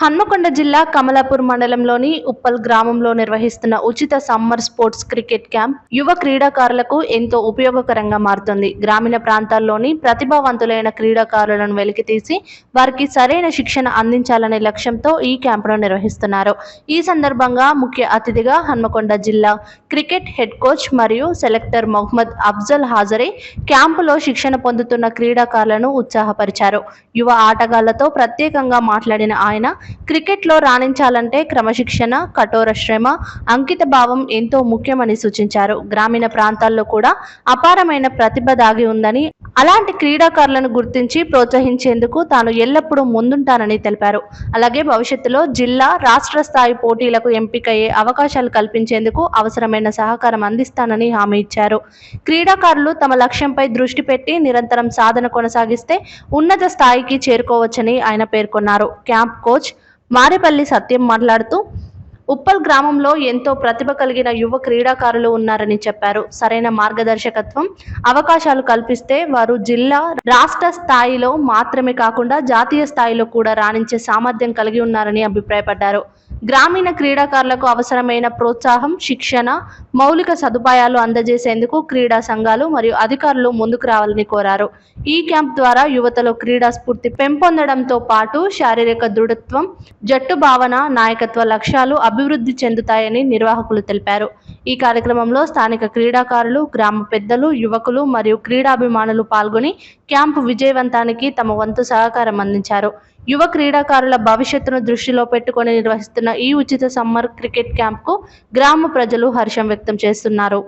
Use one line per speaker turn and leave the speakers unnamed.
హన్మకొండ జిల్లా కమలాపూర్ మండలంలోని ఉప్పల్ గ్రామంలో నిర్వహిస్తున్న ఉచిత సమ్మర్ స్పోర్ట్స్ క్రికెట్ క్యాంప్ యువ క్రీడాకారులకు ఎంతో ఉపయోగకరంగా మారుతుంది. గ్రామీణ ప్రాంతాల్లోని ప్రతిభావంతులైన క్రీడాకారులను వెలికితీసి వారికి సరైన శిక్షణ అందించాలనే లక్ష్యంతో ఈ క్యాంపును నిర్వహిస్తున్నారు. ఈ సందర్భంగా ముఖ్య అతిథిగా హన్మకొండ జిల్లా క్రికెట్ హెడ్ కోచ్ మరియు సెలెక్టర్ మొహమ్మద్ అఫ్జల్ హాజరై క్యాంపులో శిక్షణ పొందుతున్న క్రీడాకారులను ఉత్సాహపరిచారు. యువ ఆటగాళ్లతో ప్రత్యేకంగా మాట్లాడిన ఆయన క్రికెట్లో రాణించాలంటే క్రమశిక్షణ, కఠోర శ్రమ, అంకిత భావం ఎంతో ముఖ్యమని సూచించారు. గ్రామీణ ప్రాంతాల్లో కూడా అపారమైన ప్రతిభ దాగి ఉందని, అలాంటి క్రీడాకారులను గుర్తించి ప్రోత్సహించేందుకు తాను ఎల్లప్పుడూ ముందుంటానని తెలిపారు. అలాగే భవిష్యత్తులో జిల్లా, రాష్ట్ర స్థాయి పోటీలకు ఎంపికయ్యే అవకాశాలు కల్పించేందుకు అవసరమైన సహకారం అందిస్తానని హామీ ఇచ్చారు. క్రీడాకారులు తమ లక్ష్యంపై దృష్టి పెట్టి నిరంతరం సాధన కొనసాగిస్తే ఉన్నత స్థాయికి చేరుకోవచ్చని ఆయన పేర్కొన్నారు. క్యాంప్ కోచ్ మారేపల్లి సత్యం మాట్లాడుతూ ఉప్పల్ గ్రామంలో ఎంతో ప్రతిభ కలిగిన యువ క్రీడాకారులు ఉన్నారని చెప్పారు. సరైన మార్గదర్శకత్వం, అవకాశాలు కల్పిస్తే వారు జిల్లా, రాష్ట్ర స్థాయిలో మాత్రమే కాకుండా జాతీయ స్థాయిలో కూడా రాణించే సామర్థ్యం కలిగి ఉన్నారని అభిప్రాయపడ్డారు. గ్రామీణ క్రీడాకారులకు అవసరమైన ప్రోత్సాహం, శిక్షణ, మౌలిక సదుపాయాలు అందజేసేందుకు క్రీడా సంఘాలు మరియు అధికారులు ముందుకు రావాలని కోరారు. ఈ క్యాంప్ ద్వారా యువతలో క్రీడా స్ఫూర్తి పెంపొందడంతో పాటు శారీరక దృఢత్వం, జట్టు భావన, నాయకత్వ లక్ష్యాలు అభివృద్ధి చెందుతాయని నిర్వాహకులు తెలిపారు. ఈ కార్యక్రమంలో స్థానిక క్రీడాకారులు, గ్రామ పెద్దలు, యువకులు మరియు క్రీడాభిమానులు పాల్గొని క్యాంపు విజయవంతానికి తమ వంతు సహకారం అందించారు. యువ క్రీడాకారుల భవిష్యత్తును దృష్టిలో పెట్టుకొని నిర్వహిస్తున్న ఈ ఉచిత సమ్మర్ క్రికెట్ క్యాంప్కు గ్రామ ప్రజలు హర్షం వ్యక్తం చేస్తున్నారు.